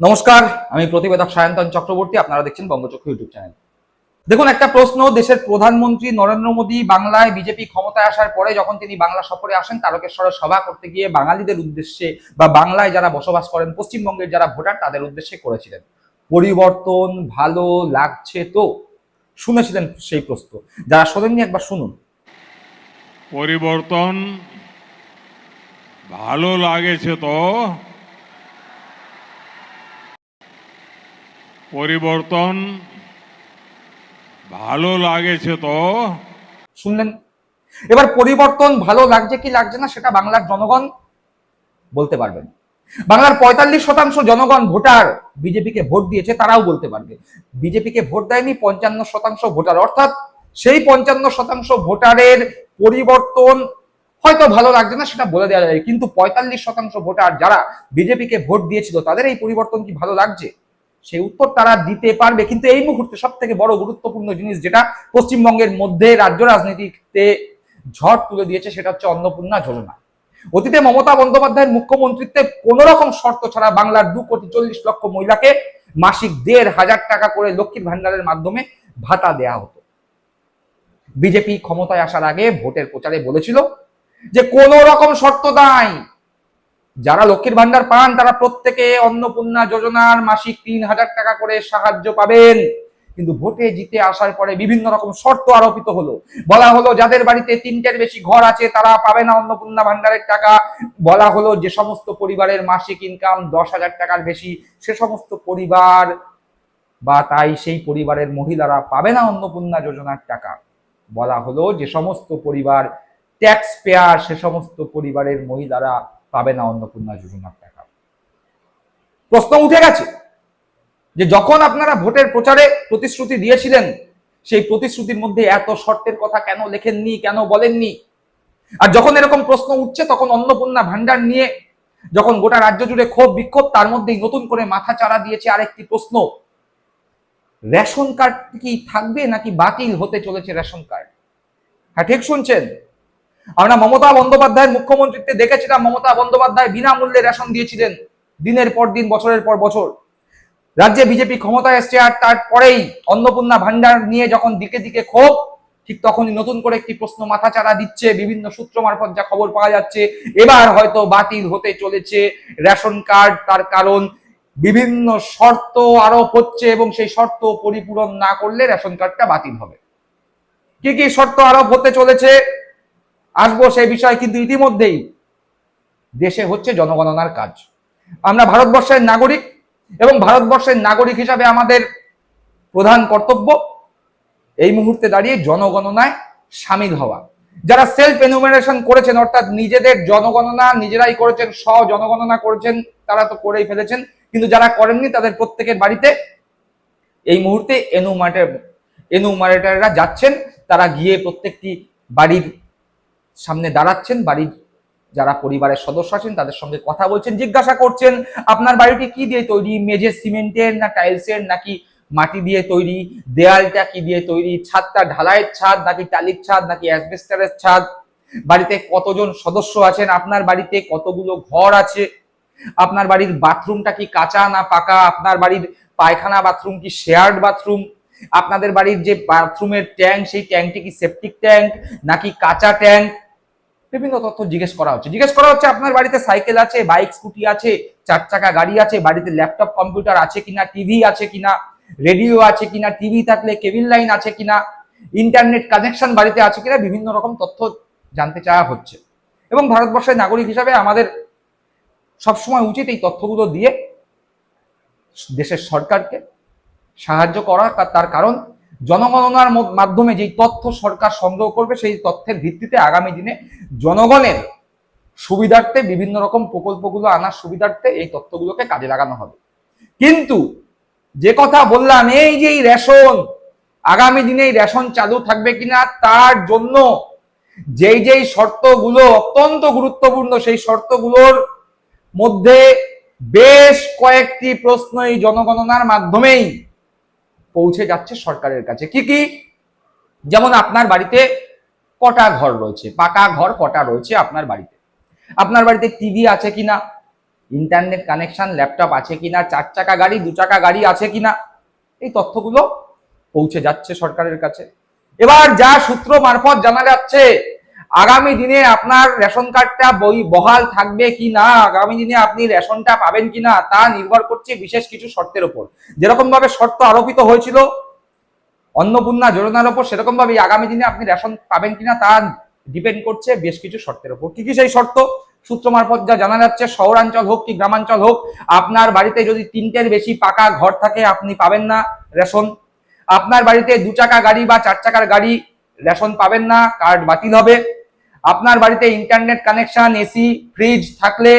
নমস্কার, আমি প্রতিবেদক সায়ন্তন চক্রবর্তী। আপনারা দেখছেন বঙ্গচক্ষু ইউটিউব চ্যানেল। দেখুন, একটা প্রশ্ন। দেশের প্রধানমন্ত্রী নরেন্দ্র মোদী বাংলায় বিজেপি ক্ষমতায় আসার পরে যখন তিনি বাংলা সফরে আসেন, তারকেশ্বরে সভা করতে গিয়ে বাঙালিদের উদ্দেশ্যে বা বাংলায় যারা বসবাস করেন, পশ্চিমবঙ্গের যারা ভোটার, তাদের উদ্দেশ্যে করেছিলেন, পরিবর্তন ভালো লাগছে তো? শুনেছিলেন সেই প্রশ্ন? যারা শোনেননি একবার শুনুন। পরিবর্তন ভালো লাগেছে তো? পরিবর্তন ভালো লাগেছে তো? শুনলেন? এবার পরিবর্তন ভালো লাগছে কি লাগছে না সেটা বাংলার জনগণ বলতে পারবেন। বাংলার ৪৫% জনগণ ভোটার বিজেপিকে ভোট দিয়েছে, তারাও বলতে পারবে। বিজেপিকে ভোট দেয়নি ৫৫% ভোটার, অর্থাৎ সেই ৫৫% ভোটারের পরিবর্তন হয়তো ভালো লাগছে না, সেটা বলে দেওয়া যায়। কিন্তু ৪৫% ভোটার যারা বিজেপিকে ভোট দিয়েছিল, তাদের এই পরিবর্তন কি ভালো লাগছে? সেই উত্তর তারা দিতে পারবে। কিন্তু এই মুহূর্তে সব থেকে বড় গুরুত্বপূর্ণ জিনিস যেটা পশ্চিমবঙ্গের মধ্যে রাজ্য রাজনীতিতে ঝড় তুলে দিয়েছে, সেটা হচ্ছে অন্নপূর্ণা যোজনা। অতীতে মমতা বন্দ্যোপাধ্যায়ের মুখ্যমন্ত্রীত্বে কোন রকম শর্ত ছাড়া বাংলার ২,৪০,০০,০০০ মহিলাকে মাসিক ১,৫০০ টাকা করে লক্ষ্মীর ভান্ডারের মাধ্যমে ভাতা দেয়া হতো। বিজেপি ক্ষমতায় আসার আগে ভোটের প্রচারে বলেছিল যে কোন রকম শর্ত নাই, যারা লক্ষ্মীর ভান্ডার পান তারা প্রত্যেকে অন্নপূর্ণা যোজনার মাসিক ৩,০০০ টাকা করে সাহায্য পাবেন। কিন্তু ভোটে জিতে আসার পরে বিভিন্ন রকম শর্ত আরোপিত হলো। বলা হলো যাদের বাড়িতে ৩টের বেশি ঘর আছে তারা পাবে না অন্নপূর্ণা ভান্ডারের টাকা। বলা হলো যে সমস্ত পরিবারের মাসিক ইনকাম ১০,০০০ টাকার বেশি, সে সমস্ত পরিবার বা তাই সেই পরিবারের মহিলারা পাবে না অন্নপূর্ণা যোজনার টাকা। বলা হলো যে সমস্ত পরিবার ট্যাক্স পেয়ার, সে সমস্ত পরিবারের মহিলারা পাবে না অন্নপূর্ণা যোজনার টাকা। প্রশ্ন উঠে গেছে যে যখন আপনারা ভোটের প্রচারে প্রতিশ্রুতি দিয়েছিলেন, সেই প্রতিশ্রুতির মধ্যে এত শর্তের কথা কেন লেখেননি, কেন বলেননি? আর যখন এরকম প্রশ্ন উঠছে, তখন অন্নপূর্ণা ভান্ডার নিয়ে যখন গোটা রাজ্য জুড়ে ক্ষোভ বিক্ষোভ, তার মধ্যেই নতুন করে মাথা চাড়া দিয়েছে আরেকটি প্রশ্ন। রেশন কার্ড কি থাকবে নাকি বাতিল হতে চলেছে রেশন কার্ড? হ্যাঁ, ঠিক শুনছেন। আমরা মমতা বন্দ্যোপাধ্যায়ের মুখ্যমন্ত্রীত্বে দেখেছিলাম, মমতা বন্দ্যোপাধ্যায় বিনামূল্যে রেশন দিয়েছিলেন দিনের পর দিন, বছরের পর বছর। রাজ্যে বিজেপি ক্ষমতায় এসছে, আর তারপরেই অন্নপূর্ণা ভান্ডার নিয়ে যখন দিকে দিকে ক্ষোভ, ঠিক তখনই নতুন করে একটি প্রশ্ন মাথাচাড়া দিচ্ছে। বিভিন্ন সূত্র মারফত যা খবর পাওয়া যাচ্ছে, এবার হয়তো বাতিল হতে চলেছে রেশন কার্ড। তার কারণ বিভিন্ন শর্ত আরোপ হচ্ছে এবং সেই শর্ত পরিপূরণ না করলে রেশন কার্ডটা বাতিল হবে। কি কি শর্ত আরোপ হতে চলেছে আসবো সেই বিষয়, কিন্তু ইতিমধ্যেই দেশে হচ্ছে জনগণনার কাজ। আমরা ভারতবর্ষের নাগরিক এবং ভারতবর্ষের নাগরিক হিসাবে আমাদের প্রধান কর্তব্য এই মুহূর্তে দাঁড়িয়ে জনগণনায় সামিল হওয়া। যারা সেলফ এনুমারেশন করেছেন, অর্থাৎ নিজেদের জনগণনা নিজেরাই করেছেন, জনগণনা করেছেন, তারা তো করেই ফেলেছেন। কিন্তু যারা করেননি, তাদের প্রত্যেকের বাড়িতে এই মুহূর্তে এনুমারেটররা যাচ্ছেন। তারা গিয়ে প্রত্যেকটি বাড়ির সামনে দাঁড়াচ্ছেন, বাড়ির যারা পরিবারের সদস্য আছেন তাদের সঙ্গে কথা বলছেন, জিজ্ঞাসা করছেন আপনার বাড়িটি কি দিয়ে তৈরি, মেঝে সিমেন্টের না টাইলসের নাকি মাটি দিয়ে তৈরি, দেয়ালটা কি দিয়ে তৈরি, ছাদটা ঢালাইয়ের ছাদ নাকি টালির ছাদ নাকি অ্যাসবেস্টারের ছাদ, বাড়িতে কতজন সদস্য আছেন, আপনার বাড়িতে কতগুলো ঘর আছে, আপনার বাড়ির বাথরুমটা কি কাঁচা না পাকা, আপনার বাড়ির পায়খানা বাথরুম কি শেয়ার্ড বাথরুম, আপনাদের বাড়ির যে বাথরুমের ট্যাঙ্ক সেই ট্যাঙ্কটি কি সেপটিক ট্যাঙ্ক নাকি কাঁচা ট্যাঙ্ক। বিভিন্ন তথ্য জিজ্ঞেস করা হচ্ছে। আপনার বাড়িতে সাইকেল আছে, বাইক স্কুটি আছে, 4 চাকা গাড়ি আছে, বাড়িতে ল্যাপটপ কম্পিউটার আছে কিনা, টিভি আছে কিনা, রেডিও আছে কিনা, টিভি থাকলে কেবল লাইন আছে কিনা, ইন্টারনেট কানেকশন বাড়িতে আছে কিনা, বিভিন্ন রকম তথ্য জানতে চাওয়া হচ্ছে। এবং ভারতবর্ষের নাগরিক হিসাবে আমাদের সবসময় উচিত এই তথ্যগুলো দিয়ে দেশের সরকারকে সাহায্য করা। তার কারণ জনগণনার মাধ্যমে যেই তথ্য সরকার সংগ্রহ করবে, সেই তথ্যের ভিত্তিতে আগামী দিনে জনগণের সুবিধার্থে বিভিন্ন রকম প্রকল্পগুলো আনার সুবিধার্থে এই তথ্যগুলোকে কাজে লাগানো হবে। কিন্তু যে কথা বললাম, এই যে রেশন, আগামী দিনে রেশন চালু থাকবে কিনা তার জন্য যেই শর্তগুলো অত্যন্ত গুরুত্বপূর্ণ, সেই শর্তগুলোর মধ্যে বেশ কয়েকটি প্রশ্ন এই জনগণনার মাধ্যমেই পৌঁছে যাচ্ছে সরকারের কাছে। কি কি? যেমন আপনার বাড়িতে কটা ঘর রয়েছে, পাকা ঘর কটা রয়েছে আপনার বাড়িতে, আপনার বাড়িতে টিভি আছে কিনা, ইন্টারনেট কানেকশন, ল্যাপটপ আছে কিনা, 4 চাকা গাড়ি, 2 চাকা গাড়ি আছে কিনা, এই তথ্যগুলো পৌঁছে যাচ্ছে সরকারের কাছে। এবার যা সূত্র মারফত জানা যাচ্ছে, আগামী দিনে আপনার রেশন কার্ডটা বহাল থাকবে কি না, আগামী দিনে আপনি রেশনটা পাবেন কিনা, তা নির্ভর করছে বিশেষ কিছু শর্তের উপর। যেরকম ভাবে শর্ত আরোপিত হয়েছিল অন্নপূর্ণা যোজনার উপর, সেরকম ভাবে আগামী দিনে আপনি রেশন পাবেন কিনা তা ডিপেন্ড করছে বেশ কিছু শর্তের উপর। কি কি সেই শর্ত? সূত্র মারফত যা জানা যাচ্ছে, শহরাঞ্চল হোক কি গ্রামাঞ্চল হোক, আপনার বাড়িতে যদি 3টের বেশি পাকা ঘর থাকে আপনি পাবেন না রেশন। আপনার বাড়িতে 2 চাকা গাড়ি বা 4 চাকার গাড়ি, রেশন পাবেন না, কার্ড বাতিল হবে। আপনার বাড়িতে ইন্টারনেট কানেকশন, এসি, ফ্রিজ থাকলে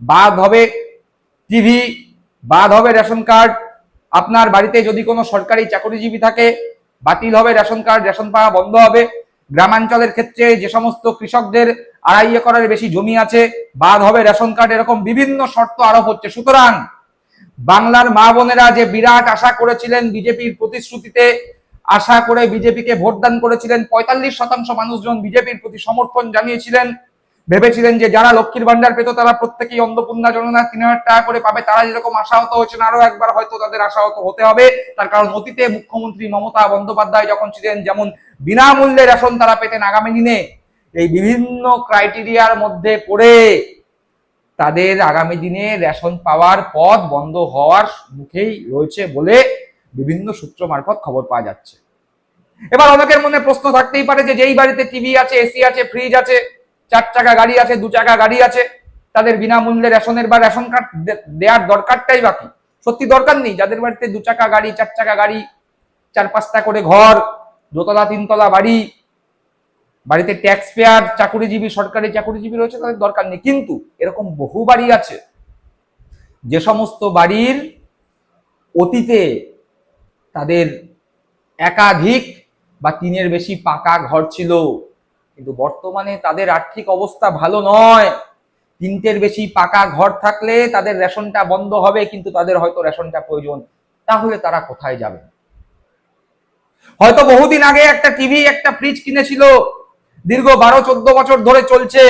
বাদ হবে, টিভি বাদ হবে রেশন কার্ড। আপনার বাড়িতে যদি কোনো সরকারি চাকরিজীবী থাকে বাতিল হবে রেশন কার্ড, রেশন পাওয়া বন্ধ হবে। গ্রামাঞ্চলের ক্ষেত্রে যে সমস্ত কৃষকদের 2.5 একরের বেশি জমি আছে বাদ হবে রেশন কার্ড। এরকম বিভিন্ন শর্ত আরোপ হচ্ছে। সুতরাং বাংলার মা বোনেরা যে বিরাট আশা করেছিলেন, বিজেপির প্রতিশ্রুতিতে আশা করে বিজেপিকে ভোটদান করেছিলেন, 45% মানুষজন বিজেপির প্রতি সমর্থন জানিয়েছিলেন, ভেবেছিলেন যে যারা লক্ষ্মীর ভান্ডার পেত তারা প্রত্যেকেই অন্নপূর্ণা যোজনা 3000 টাকা করে পাবে, তারা যেরকম আশাহত হয়েছেন আরো একবার হয়তো তাদের আশাহত হতে হবে। তার কারণ অতীতে মুখ্যমন্ত্রী মমতা বন্দ্যোপাধ্যায় যখন ছিলেন, যেমন বিনামূল্যে রেশন তারা পেতেন, আগামী দিনে এই বিভিন্ন ক্রাইটেরিয়ার মধ্যে পড়ে তাদের আগামী দিনে রেশন পাওয়ার পথ বন্ধ হওয়ার মুখেই রয়েছে বলে বিভিন্ন সূত্র মারফত খবর পাওয়া যাচ্ছে। এবার অনেকের মনে প্রশ্ন থাকতেই পারে যে যেই বাড়িতে টিভি আছে, এসি আছে, ফ্রিজ আছে, 4 চাকা গাড়ি আছে, 2 চাকা গাড়ি আছে, তাদের বিনামূল্যে রেশনের বা রেশন কার্ড দেওয়ার দরকারটাই বাকি। সত্যি দরকার নেই। যাদের বাড়িতে 2 চাকা গাড়ি, 4 চাকা গাড়ি, 4-5টা করে ঘর, 2তলা 3তলা বাড়ি, বাড়িতে ট্যাক্স পেয়ার চাকরিজীবী, সরকারি চাকরিজীবী রয়েছে, তাদের দরকার নেই। কিন্তু এরকম বহু বাড়ি আছে যে সমস্ত বাড়ির অতীতে তাদের একাধিক বা 3-এর বেশি পাকা ঘর ছিল, কিন্তু বর্তমানে তাদের আর্থিক অবস্থা ভালো নয়। 3টের বেশি পাকা ঘর থাকলে তাদের রেশনটা বন্ধ হবে, কিন্তু তাদের হয়তো রেশনটা প্রয়োজন। তাহলে তারা কোথায় যাবে? হয়তো বহুদিন আগে একটা টিভি, একটা ফ্রিজ কিনেছিল, দীর্ঘ 12-14 বছর ধরে চলছে,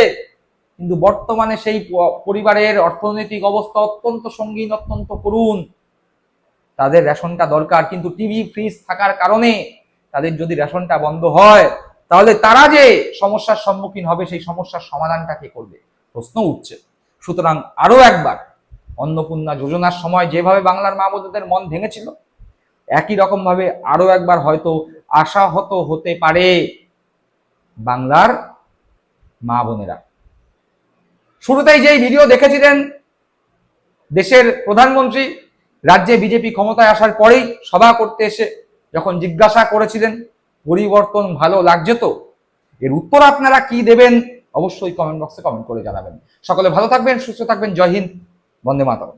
কিন্তু বর্তমানে সেই পরিবারের অর্থনৈতিক অবস্থা অত্যন্ত সঙ্গীন, অত্যন্ত করুণ। তাদের রেশনটা দরকার, কিন্তু টিভি ফ্রিজ থাকার কারণে তাদের যদি রেশনটা বন্ধ হয় তাহলে তারা যে সমস্যার সম্মুখীন হবে সেই সমস্যার সমাধানটা কে করবে? প্রশ্ন উঠছে। সুতরাং আরো একবার অন্নপূর্ণা যোজনার সময় যেভাবে বাংলার মা বোনদের মন ভেঙেছিল, একই রকম ভাবে আরো একবার হয়তো আশাহত হতে পারে বাংলার মা বোনেরা। শুরুতেই যেই ভিডিও দেখেছিলেন, দেশের প্রধানমন্ত্রী রাজ্যে বিজেপি ক্ষমতায় আসার পরেই সভা করতে এসে যখন জিজ্ঞাসা করেছিলেন পরিবর্তন ভালো লাগছে তো, এর উত্তর আপনারা কি দেবেন অবশ্যই কমেন্ট বক্সে কমেন্ট করে জানাবেন। সকলে ভালো থাকবেন, সুস্থ থাকবেন। জয় হিন্দ, বন্দে মাতরম।